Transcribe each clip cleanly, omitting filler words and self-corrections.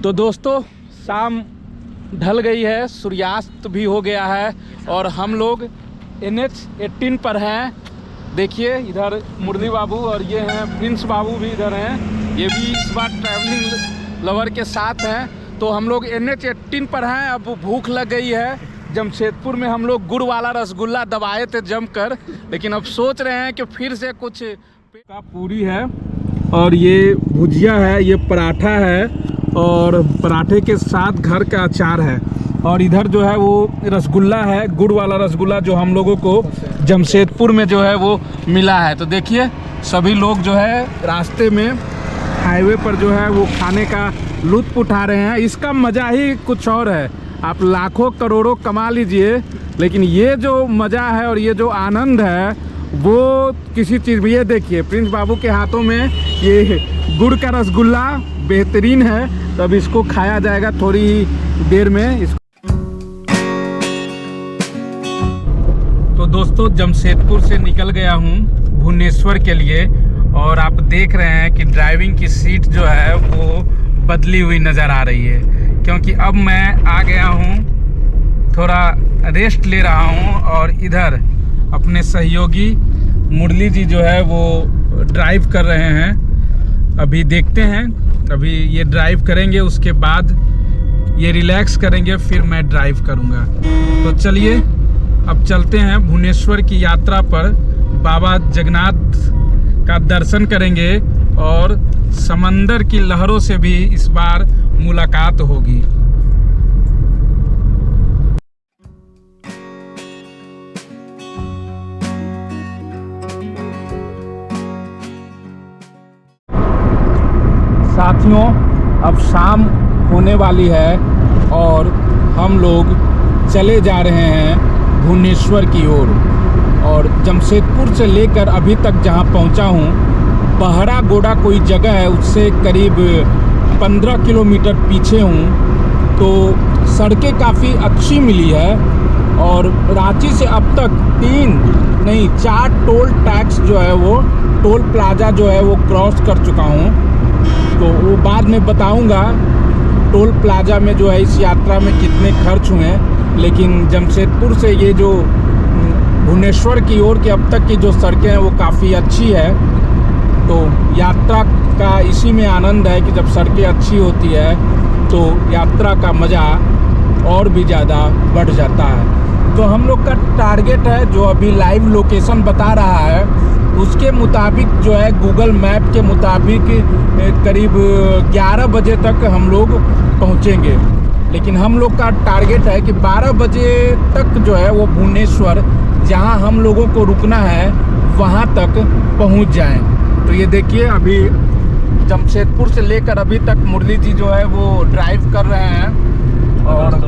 तो दोस्तों शाम ढल गई है, सूर्यास्त भी हो गया है और हम लोग NH-18 पर हैं। देखिए इधर मुरली बाबू और ये हैं प्रिंस बाबू भी इधर हैं, ये भी इस बार ट्रैवलिंग लवर के साथ हैं। तो हम लोग NH-18 पर हैं। अब भूख लग गई है। जमशेदपुर में हम लोग गुड़ वाला रसगुल्ला दबाए थे जमकर, लेकिन अब सोच रहे हैं कि फिर से कुछ का पूरी है और ये भुजिया है, ये पराठा है और पराठे के साथ घर का अचार है। और इधर जो है वो रसगुल्ला है, गुड़ वाला रसगुल्ला जो हम लोगों को जमशेदपुर में जो है वो मिला है। तो देखिए सभी लोग जो है रास्ते में हाईवे पर जो है वो खाने का लुत्फ उठा रहे हैं। इसका मज़ा ही कुछ और है। आप लाखों करोड़ों कमा लीजिए, लेकिन ये जो मज़ा है और ये जो आनंद है वो किसी चीज़ में। ये देखिए प्रिंस बाबू के हाथों में ये गुड़ का रसगुल्ला बेहतरीन है। तो अब इसको खाया जाएगा थोड़ी देर में। तो दोस्तों जमशेदपुर से निकल गया हूँ भुवनेश्वर के लिए और आप देख रहे हैं कि ड्राइविंग की सीट जो है वो बदली हुई नज़र आ रही है, क्योंकि अब मैं आ गया हूँ, थोड़ा रेस्ट ले रहा हूँ और इधर अपने सहयोगी मुरली जी जो है वो ड्राइव कर रहे हैं। अभी देखते हैं, अभी ये ड्राइव करेंगे, उसके बाद ये रिलैक्स करेंगे, फिर मैं ड्राइव करूँगा। तो चलिए अब चलते हैं भुवनेश्वर की यात्रा पर। बाबा जगन्नाथ का दर्शन करेंगे और समंदर की लहरों से भी इस बार मुलाकात होगी। साथियों अब शाम होने वाली है और हम लोग चले जा रहे हैं भुवनेश्वर की ओर। और जमशेदपुर से लेकर अभी तक जहां पहुंचा हूं, बहरा गोड़ा कोई जगह है, उससे करीब 15 किलोमीटर पीछे हूं। तो सड़कें काफ़ी अच्छी मिली है और रांची से अब तक 4 टोल टैक्स जो है वो टोल प्लाजा जो है वो क्रॉस कर चुका हूं। तो वो बाद में बताऊंगा टोल प्लाजा में जो है इस यात्रा में कितने खर्च हुए हैं। लेकिन जमशेदपुर से ये जो भुवनेश्वर की ओर की अब तक की जो सड़कें हैं वो काफ़ी अच्छी है। तो यात्रा का इसी में आनंद है कि जब सड़कें अच्छी होती है तो यात्रा का मज़ा और भी ज़्यादा बढ़ जाता है। तो हम लोग का टारगेट है, जो अभी लाइव लोकेशन बता रहा है उसके मुताबिक जो है, गूगल मैप के मुताबिक करीब 11 बजे तक हम लोग पहुँचेंगे। लेकिन हम लोग का टारगेट है कि 12 बजे तक जो है वो भुवनेश्वर, जहां हम लोगों को रुकना है वहां तक पहुंच जाएं। तो ये देखिए अभी जमशेदपुर से लेकर अभी तक मुरली जी जो है वो ड्राइव कर रहे हैं। और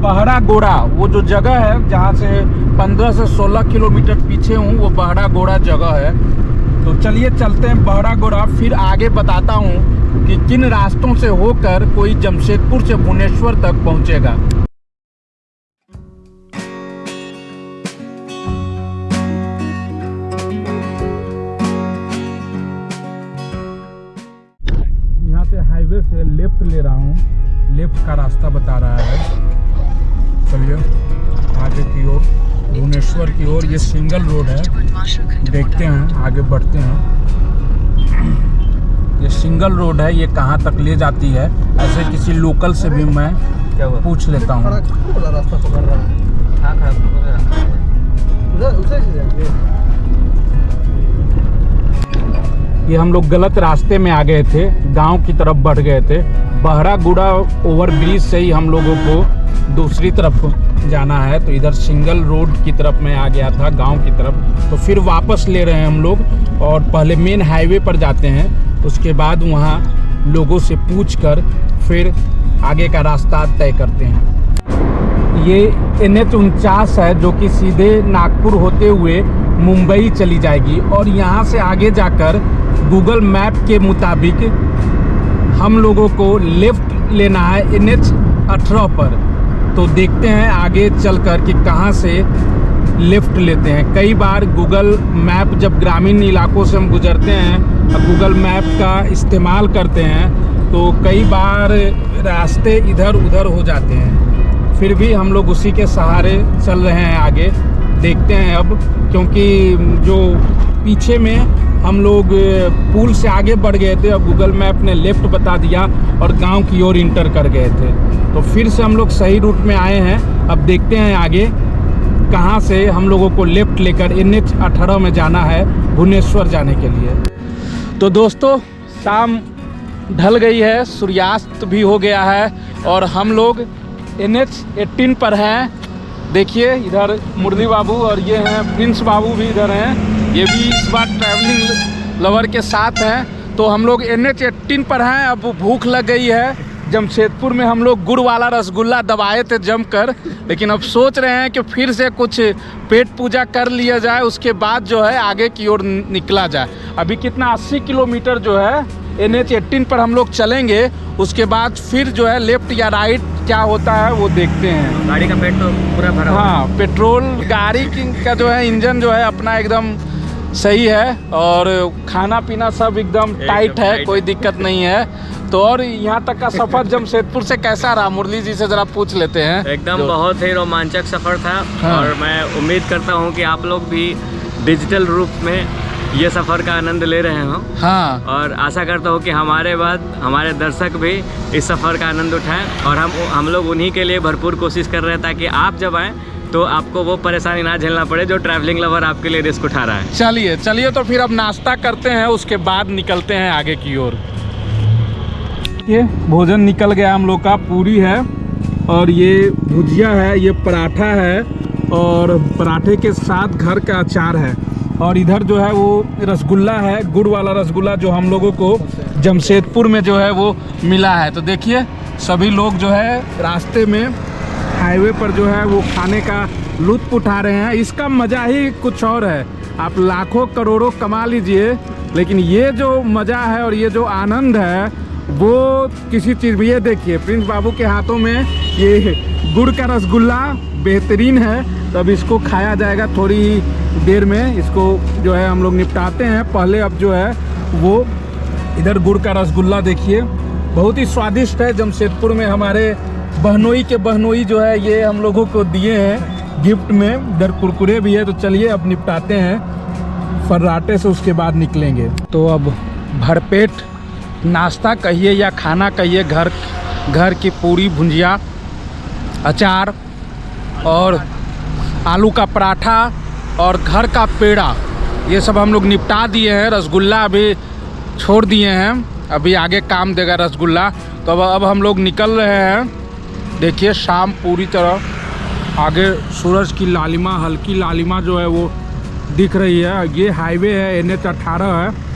बहरा गोड़ा वो जो जगह है जहां से 15 से 16 किलोमीटर पीछे हूँ, वो बहरा गोड़ा जगह है। तो चलिए चलते हैं बहरा गोड़ा, फिर आगे बताता हूँ कि किन रास्तों से होकर कोई जमशेदपुर से भुवनेश्वर तक पहुँचेगा। यहाँ से हाईवे से लेफ्ट ले रहा हूँ, लेफ्ट का रास्ता बता रहा है। चलिए आगे की ओर भुवनेश्वर की ओर, ये सिंगल रोड है, देखते हैं आगे बढ़ते हैं। ये सिंगल रोड है, ये कहाँ तक ले जाती है ऐसे किसी लोकल से भी मैं पूछ लेता हूँ। ये हम लोग गलत रास्ते में आ गए थे, गांव की तरफ बढ़ गए थे। बहरा गुड़ा ओवर ब्रिज से ही हम लोगों को दूसरी तरफ जाना है। तो इधर सिंगल रोड की तरफ मैं आ गया था, गांव की तरफ। तो फिर वापस ले रहे हैं हम लोग और पहले मेन हाईवे पर जाते हैं, उसके बाद वहां लोगों से पूछकर फिर आगे का रास्ता तय करते हैं। ये NH-49 है जो कि सीधे नागपुर होते हुए मुंबई चली जाएगी और यहाँ से आगे जाकर गूगल मैप के मुताबिक हम लोगों को लेफ्ट लेना है NH-18 पर। तो देखते हैं आगे चलकर कि कहाँ से लेफ्ट लेते हैं। कई बार गूगल मैप जब ग्रामीण इलाकों से हम गुजरते हैं, गूगल मैप का इस्तेमाल करते हैं तो कई बार रास्ते इधर उधर हो जाते हैं, फिर भी हम लोग उसी के सहारे चल रहे हैं आगे। देखते हैं अब, क्योंकि जो पीछे में हम लोग पुल से आगे बढ़ गए थे, अब गूगल मैप ने लेफ़्ट बता दिया और गांव की ओर इंटर कर गए थे, तो फिर से हम लोग सही रूट में आए हैं। अब देखते हैं आगे कहां से हम लोगों को लेफ़्ट लेकर NH 18 में जाना है, भुवनेश्वर जाने के लिए। तो दोस्तों, शाम ढल गई है, सूर्यास्त भी हो गया है और हम लोग NH 18 पर हैं। देखिए इधर मुरली बाबू और ये हैं प्रिंस बाबू भी इधर हैं, ये भी इस बार ट्रैवलिंग लवर के साथ हैं। तो हम लोग NH 18 पर हैं। अब भूख लग गई है। जमशेदपुर में हम लोग गुड़ वाला रसगुल्ला दबाए थे जमकर, लेकिन अब सोच रहे हैं कि फिर से कुछ पेट पूजा कर लिया जाए, उसके बाद जो है आगे की ओर निकला जाए। अभी कितना 80 किलोमीटर जो है NH 18 पर हम लोग चलेंगे, उसके बाद फिर जो है लेफ़्ट या राइट क्या होता है वो देखते हैं। गाड़ी का पेट्रोल पूरा भरा हुआ है। हाँ, पेट्रोल गाड़ी का जो है इंजन जो है अपना एकदम सही है और खाना पीना सब एकदम टाइट है, कोई दिक्कत नहीं है। तो और यहाँ तक का सफ़र जमशेदपुर से कैसा रहा, मुरली जी से ज़रा पूछ लेते हैं। एकदम बहुत ही रोमांचक सफ़र था। हाँ। और मैं उम्मीद करता हूँ कि आप लोग भी डिजिटल रूप में ये सफ़र का आनंद ले रहे हो। हाँ, और आशा करता हूँ कि हमारे बाद हमारे दर्शक भी इस सफ़र का आनंद उठाएं और हम लोग उन्हीं के लिए भरपूर कोशिश कर रहे हैं, ताकि आप जब आएँ तो आपको वो परेशानी ना झेलना पड़े जो ट्रैवलिंग लवर आपके लिए रिस्क उठा रहा है। चलिए चलिए, तो फिर अब नाश्ता करते हैं, उसके बाद निकलते हैं आगे की ओर। ये भोजन निकल गया हम लोग का, पूरी है और ये भुजिया है, ये पराठा है और पराठे के साथ घर का अचार है, और इधर जो है वो रसगुल्ला है, गुड़ वाला रसगुल्ला जो हम लोगों को जमशेदपुर में जो है वो मिला है। तो देखिए सभी लोग जो है रास्ते में हाईवे पर जो है वो खाने का लुत्फ़ उठा रहे हैं। इसका मज़ा ही कुछ और है। आप लाखों करोड़ों कमा लीजिए, लेकिन ये जो मज़ा है और ये जो आनंद है वो किसी चीज़ में। ये देखिए प्रिंस बाबू के हाथों में ये गुड़ का रसगुल्ला बेहतरीन है, तब इसको खाया जाएगा थोड़ी देर में। इसको जो है हम लोग निपटाते हैं पहले। अब जो है वो इधर गुड़ का रसगुल्ला देखिए, बहुत ही स्वादिष्ट है। जमशेदपुर में हमारे बहनोई के बहनोई जो है ये हम लोगों को दिए हैं गिफ्ट में। इधर कुरकुरे भी है। तो चलिए अब निपटाते हैं फर्राटे से, उसके बाद निकलेंगे। तो अब भरपेट नाश्ता कहिए या खाना कहिए, घर की पूरी भुंजिया, अचार और आलू का पराठा और घर का पेड़ा, ये सब हम लोग निपटा दिए हैं। रसगुल्ला अभी छोड़ दिए हैं, अभी आगे काम देगा रसगुल्ला। तो अब हम लोग निकल रहे हैं। देखिए शाम पूरी तरह आगे सूरज की लालिमा, हल्की लालिमा जो है वो दिख रही है। ये हाईवे है, NH 18 है,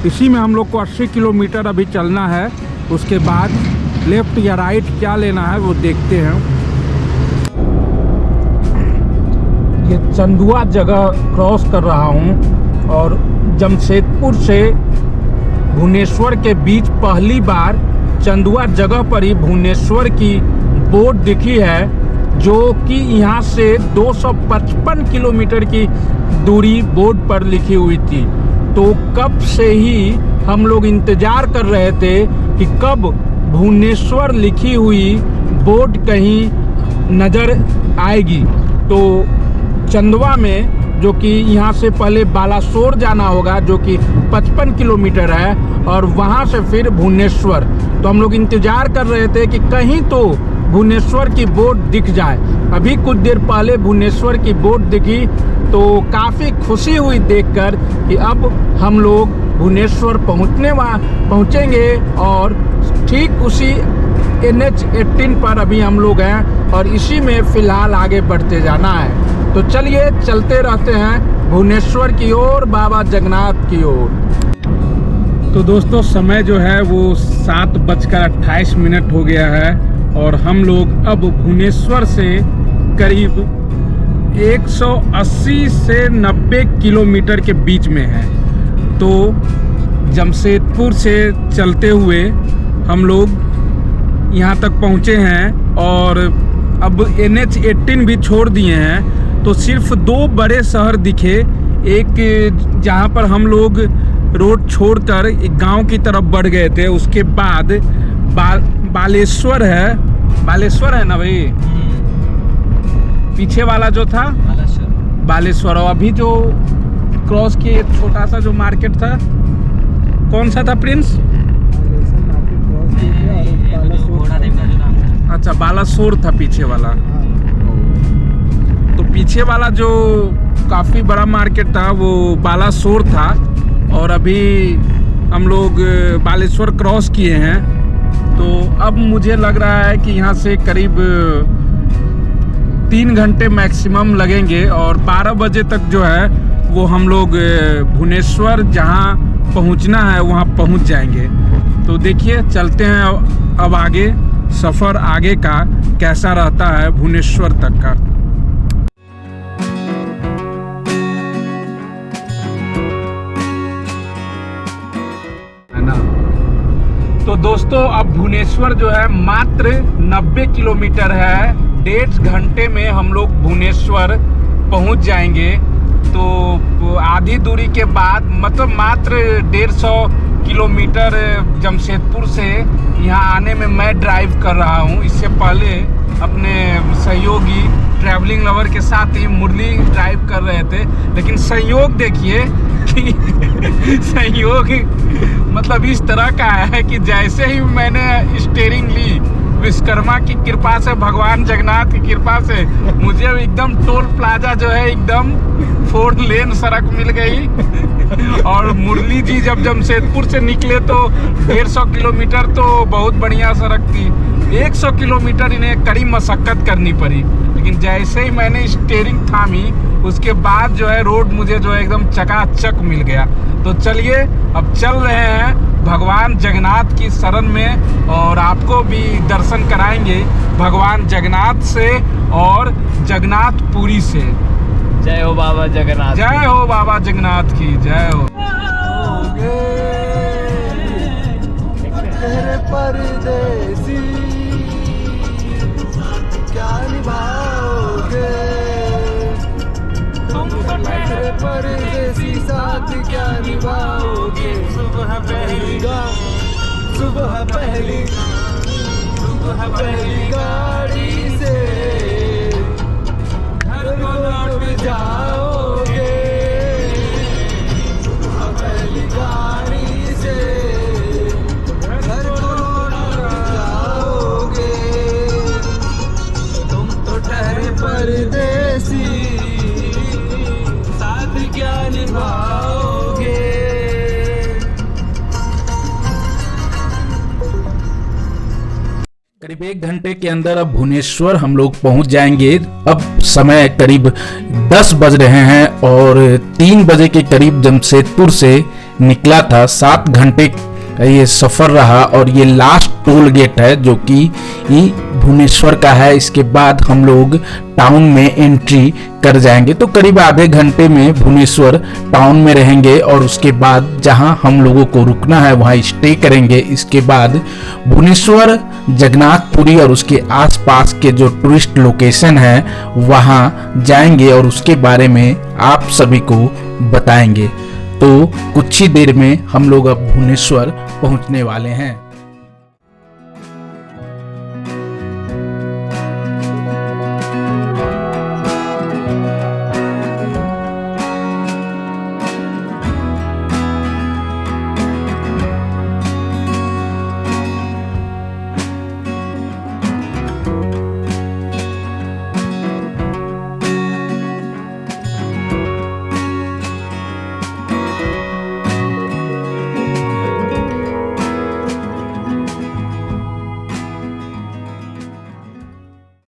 इसी में हम लोग को 80 किलोमीटर अभी चलना है। उसके बाद लेफ़्ट या राइट क्या लेना है वो देखते हैं। ये चंदुआ जगह क्रॉस कर रहा हूँ और जमशेदपुर से भुवनेश्वर के बीच पहली बार चंदुआ जगह पर ही भुवनेश्वर की बोर्ड दिखी है, जो कि यहाँ से 255 किलोमीटर की दूरी बोर्ड पर लिखी हुई थी। तो कब से ही हम लोग इंतज़ार कर रहे थे कि कब भुवनेश्वर लिखी हुई बोर्ड कहीं नज़र आएगी। तो चंदवा में, जो कि यहाँ से पहले बालासोर जाना होगा, जो कि 55 किलोमीटर है, और वहाँ से फिर भुवनेश्वर। तो हम लोग इंतज़ार कर रहे थे कि कहीं तो भुवनेश्वर की बोर्ड दिख जाए। अभी कुछ देर पहले भुवनेश्वर की बोर्ड दिखी, तो काफ़ी खुशी हुई देखकर कि अब हम लोग भुवनेश्वर पहुँचेंगे। और ठीक उसी NH 18 पर अभी हम लोग हैं और इसी में फ़िलहाल आगे बढ़ते जाना है। तो चलिए चलते रहते हैं भुवनेश्वर की ओर, बाबा जगन्नाथ की ओर। तो दोस्तों समय जो है वो 7:28 हो गया है और हम लोग अब भुवनेश्वर से करीब 180 से 90 किलोमीटर के बीच में है। तो जमशेदपुर से चलते हुए हम लोग यहाँ तक पहुँचे हैं और अब NH 18 भी छोड़ दिए हैं। तो सिर्फ 2 बड़े शहर दिखे, एक जहाँ पर हम लोग रोड छोड़कर एक गांव की तरफ बढ़ गए थे। उसके बाद बालेश्वर है ना भाई, पीछे वाला जो था बालेश्वर। और अभी जो क्रॉस किए एक छोटा सा जो मार्केट था, कौन सा था प्रिंस? अच्छा, बालासोर था पीछे वाला। तो पीछे वाला जो काफी बड़ा मार्केट था वो बालासोर था। और अभी हम लोग बालेश्वर क्रॉस किए हैं। तो अब मुझे लग रहा है कि यहाँ से करीब 3 घंटे मैक्सिमम लगेंगे और 12 बजे तक जो है वो हम लोग भुवनेश्वर जहाँ पहुँचना है वहाँ पहुँच जाएंगे। तो देखिए, चलते हैं अब आगे, सफ़र आगे का कैसा रहता है भुवनेश्वर तक का। है ना। तो दोस्तों, अब भुवनेश्वर जो है मात्र 90 किलोमीटर है। 1.5 घंटे में हम लोग भुवनेश्वर पहुंच जाएंगे। तो आधी दूरी के बाद मतलब मात्र 150 किलोमीटर जमशेदपुर से यहाँ आने में मैं ड्राइव कर रहा हूँ। इससे पहले अपने सहयोगी ट्रैवलिंग लवर के साथ ही मुरली ड्राइव कर रहे थे। लेकिन संयोग देखिए कि संयोग मतलब इस तरह का है कि जैसे ही मैंने स्टीयरिंग ली, विश्वकर्मा की कृपा से, भगवान जगन्नाथ की कृपा से, मुझे एकदम टोल प्लाजा जो है एकदम 4 लेन सड़क मिल गई। और मुरली जी जब जमशेदपुर से निकले तो 150 किलोमीटर तो बहुत बढ़िया सड़क थी। 100 किलोमीटर इन्हें कड़ी मशक्कत करनी पड़ी। लेकिन जैसे ही मैंने स्टीयरिंग थामी, उसके बाद जो है रोड मुझे जो है एकदम चकाचक मिल गया। तो चलिए अब चल रहे हैं भगवान जगन्नाथ की शरण में और आपको भी दर्शन कराएंगे भगवान जगन्नाथ से और जगन्नाथपुरी से। जय हो बाबा जगन्नाथ, जय हो बाबा जगन्नाथ की जय हो। परदेसी क्या निभाओगे तुम, परदेसी साथ क्या निभाओगे। सुबह पहली गाड़ी से घर को लौट जाओगे। पहली गाड़ी से घर को लौट जाओगे। तुम तो ठहरे परदेसी साथ क्या निभाओगे। करीब 1 घंटे के अंदर अब भुवनेश्वर हम लोग पहुंच जाएंगे। अब समय करीब 10 बज रहे हैं और 3 बजे के करीब जमशेदपुर से निकला था। 7 घंटे का ये सफ़र रहा और ये लास्ट टोल गेट है जो कि भुवनेश्वर का है। इसके बाद हम लोग टाउन में एंट्री कर जाएंगे। तो करीब आधे घंटे में भुवनेश्वर टाउन में रहेंगे और उसके बाद जहां हम लोगों को रुकना है वहां स्टे करेंगे। इसके बाद भुवनेश्वर, जगन्नाथपुरी और उसके आसपास के जो टूरिस्ट लोकेशन है वहां जाएंगे और उसके बारे में आप सभी को बताएंगे। तो कुछ ही देर में हम लोग अब भुवनेश्वर पहुंचने वाले हैं।